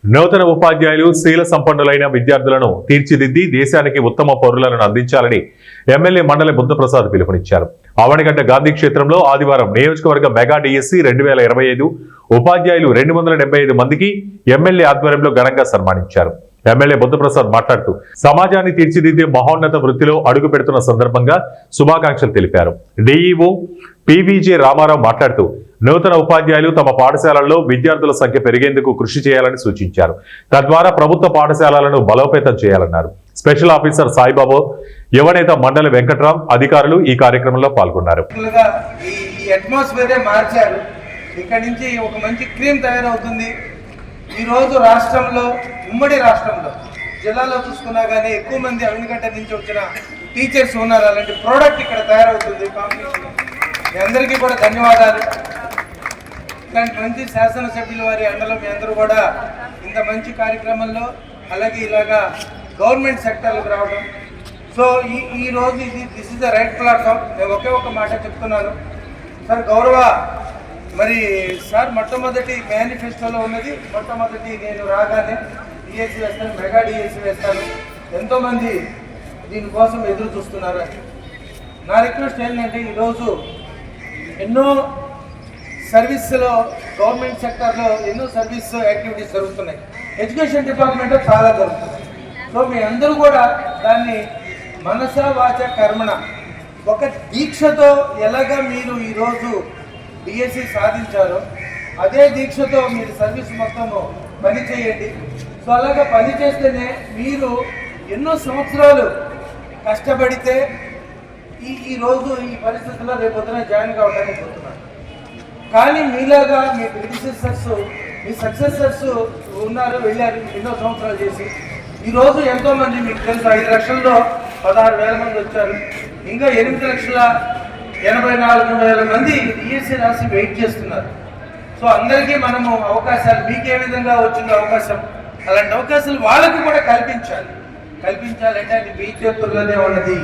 నూతన ఉపాధ్యాయులు శీల సంపన్నులైన విద్యార్థులను తీర్చిదిద్ది దేశానికి ఉత్తమ పౌరులను అందించాలని ఎమ్మెల్యే మండలి బుద్ధప్రసాద్ పిలుపునిచ్చారు. ఆవణిగడ్డ గాంధీ క్షేత్రంలో ఆదివారం నియోజకవర్గ మెగా డిఎస్సి 2025 ఉపాధ్యాయులు 275 మందికి ఎమ్మెల్యే ఆధ్వర్యంలో ఘనంగా సన్మానించారు. ఎమ్మెల్యే బుద్ధప్రసాద్ మాట్లాడుతూ సమాజాన్ని తీర్చిదిద్దే మహోన్నత వృత్తిలో అడుగు పెడుతున్న సందర్భంగా శుభాకాంక్షలు తెలిపారు. డిఈఓ పివిజే రామారావు మాట్లాడుతూ నూతన ఉపాధ్యాయులు తమ పాఠశాలల్లో విద్యార్థుల సంఖ్య పెరిగేందుకు కృషి చేయాలని సూచించారు. తద్వారా ప్రభుత్వ పాఠశాలలను బలోపేతం చేయాలన్నారు. స్పెషల్ ఆఫీసర్ సాయిబాబు, యువనేత మండలి వెంకట్రామ్ అధికారులు ఈ కార్యక్రమంలో పాల్గొన్నారు. ఇక్కడ నుంచి ఒక మంచి క్రీమ్ తయారవుతుంది. ఈరోజు రాష్ట్రంలో, ఉమ్మడి రాష్ట్రంలో జిల్లాలో చూసుకున్నా కానీ ఎక్కువ మంది అవినిగడ్డ నుంచి వచ్చిన టీచర్స్ ఉన్నారు. అలాంటి ప్రోడక్ట్ ఇక్కడ తయారవుతుంది. కాంపిటీషన్ మీ అందరికీ కూడా ధన్యవాదాలు. ఇలాంటి మంచి శాసనసభ్యుల వారి అండలో మీ అందరూ కూడా ఇంత మంచి కార్యక్రమంలో, అలాగే ఇలాగా గవర్నమెంట్ సెక్టర్లకు రావడం. సో ఈ రోజు this is the right platform. నేను ఒకే ఒక మాట చెప్తున్నాను సార్. గౌరవ మరి సార్ మొట్టమొదటి మేనిఫెస్టోలో ఉన్నది, మొట్టమొదటి నేను రాగానే డిఎస్సి వేస్తాను, మెగా డిఎస్సి వేస్తాను. ఎంతోమంది దీనికోసం ఎదురు చూస్తున్నారు. నా రిక్వెస్ట్ ఏంటంటే ఈరోజు ఎన్నో సర్వీస్లో, గవర్నమెంట్ సెక్టర్లో ఎన్నో సర్వీస్ యాక్టివిటీస్ జరుగుతున్నాయి. ఎడ్యుకేషన్ డిపార్ట్మెంట్లో చాలా జరుగుతున్నాయి. సో మీ అందరూ కూడా దాన్ని మనస వాచ కర్మణ ఒక దీక్షతో ఎలాగా మీరు ఈరోజు డిఎస్సి సాధించారో అదే దీక్షతో మీరు సర్వీస్ మొత్తము పని చేయండి. సో అలాగా పని చేస్తేనే మీరు ఎన్నో సంవత్సరాలు కష్టపడితే ఈరోజు ఈ పరిస్థితుల్లో రేపొద్దున జాయిన్ కావడానికి పోతున్నారు. కానీ మీలాగా మీ ప్రిడిసెసర్స్, మీ సక్సెసర్స్ ఉన్నారు, వెళ్ళారు ఎన్నో సంవత్సరాలు చేసి. ఈరోజు ఎంతోమంది మీకు తెలుసు 5 లక్షల్లో 16,000 మంది వచ్చారు. ఇంకా 8,84,000 మంది డిఎస్సి రాసి వెయిట్ చేస్తున్నారు. సో అందరికీ మనము అవకాశాలు, మీకు ఏ విధంగా వచ్చిందో అవకాశం, అలాంటి అవకాశాలు వాళ్ళకి కూడా కల్పించాలంటే అది మీ చేతుల్లోనే ఉన్నది.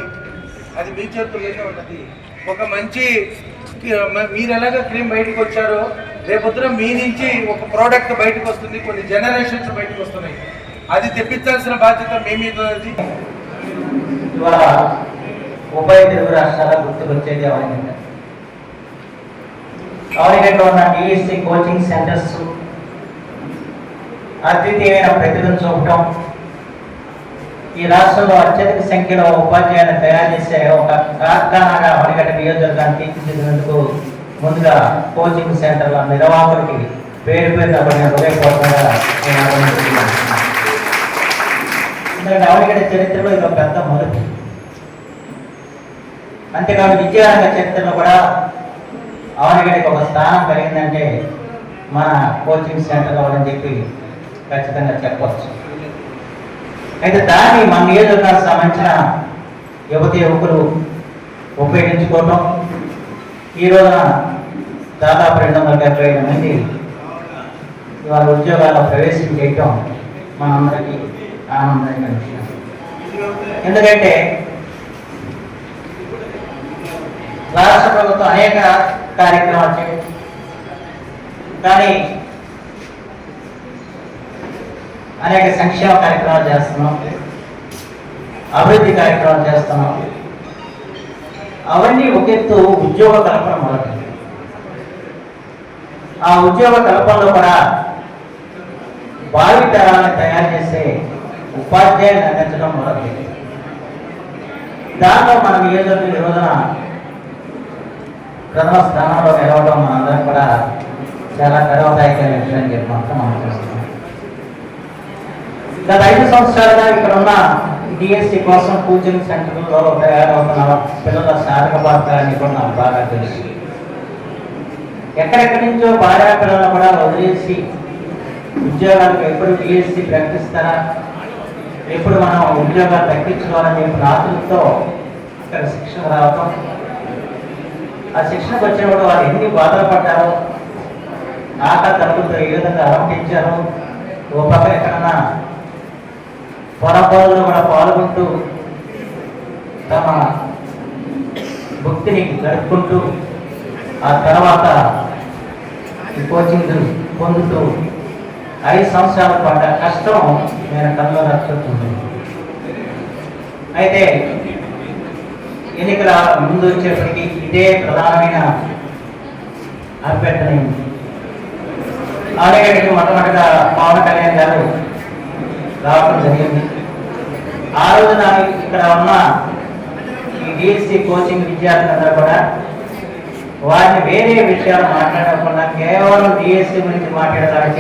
ఒక మంచి, మీరు ఎలాగ క్రీమ్ బయటకు వచ్చారో రేపొద్దున మీ నుంచి ఒక ప్రోడక్ట్ బయటకు వస్తుంది, కొన్ని జనరేషన్స్ బయటకు వస్తున్నాయి. అది తెప్పించాల్సిన బాధ్యత మీ మీద ఉన్నది. ఇవాళ ఉభయ తెలుగు రాష్ట్రాల గుర్తుకొచ్చేది అవనిగడ్డలో ఉన్న డిఎస్సి కోచింగ్ సెంటర్స్ అద్వితీయమైన ప్రతిభను చూపటం, ఈ రాష్ట్రంలో అత్యధిక సంఖ్యలో ఉపాధ్యాయులను తయారు చేసే ఒక కార్ఖానాగా అవనిగడ్డ నియోజకవర్గాన్ని తీర్చిదిద్దేందుకు ముందుగా కోచింగ్ సెంటర్ల నిర్వాహకులకి పేరు పడిన హృదయపూర్వకంగా ఎందుకంటే అవనిగడ్డ చరిత్రలో ఇది ఒక పెద్ద మొదటి. అంతేకాదు విద్యారంగ చరిత్రలో కూడా అవనిగడ్డకి ఒక స్థానం కలిగిందంటే మన కోచింగ్ సెంటర్లో అని చెప్పి ఖచ్చితంగా చెప్పవచ్చు. అయితే దాన్ని మన నియోజకవర్గానికి సంబంధించిన యువకులు ఉపయోగించుకోవటం, ఈ రోజున దాదాపు 275 మంది ఇవాళ ఉద్యోగాల్లో ప్రవేశం చేయటం మనందరికీ ఆనందమైన విషయం. ఎందుకంటే రాష్ట్ర ప్రభుత్వం అనేక కార్యక్రమాలు చేయాలి, కానీ అనేక సంక్షేమ కార్యక్రమాలు చేస్తున్నాం, అభివృద్ధి కార్యక్రమాలు చేస్తున్నాం. అవన్నీ ఒక ఎత్తు ఉద్యోగ కల్పన మొదటి. ఆ ఉద్యోగ కల్పనలో కూడా భావి తరాలను తయారు చేసే ఉపాధ్యాయులను అందించడం మొదటి. దాంట్లో మన నియోజకవర్గం ఈ రోజున ప్రథమ స్థానంలో నిలవడం మనందరం కూడా చాలా గర్వదాయకమైన విషయం చెప్పి మాత్రం మనం చేస్తున్నాం. గత 5 సంవత్సరాలుగా ఇక్కడ ఉన్న డిఎస్సి కోసం కోచింగ్ సెంటర్లో తయారవుతున్న పిల్లల సాధక పాత్రని కూడా నాకు బాగా తెలుసు. ఎక్కడెక్కడి నుంచో భార్య పిల్లలను కూడా వదిలేసి ఉద్యోగాలకు ఎప్పుడు డిఎస్సి ప్రకటిస్తారా, ఎప్పుడు మనం ఉద్యోగాలు తగ్గించుకోవాలని చెప్పి రాత్రులతో ఇక్కడ శిక్షణ రావటం, ఆ శిక్షణకు వచ్చినప్పుడు వాళ్ళు ఎన్ని బాధలు పడ్డారో, ఆకలి తరపులతో ఏ విధంగా అలమటించారో, ఓ పక్క ఎక్కడన్నా పొరపాటులో కూడా పాల్గొంటూ తమ భక్తిని గడుపుకుంటూ ఆ తర్వాత ఈ కోచింగ్ పొందుతూ 5 సంవత్సరాలు పడ్డ కష్టం నేను కళ్ళలో రక్షిస్తుంది. అయితే ఎన్నికల ముందు వచ్చేప్పటికీ ఇదే ప్రధానమైన అభ్యర్థన. ఆలయానికి మొట్టమొదటిగా పవన్ కళ్యాణ్ గారు రావడం జరిగింది. ఆ రోజున ఇక్కడ ఉన్న ఈ డిఎస్సి కోచింగ్ విద్యార్థులందరూ కూడా వారిని వేరే విషయాలు మాట్లాడకుండా కేవలం డిఎస్సి గురించి మాట్లాడడానికి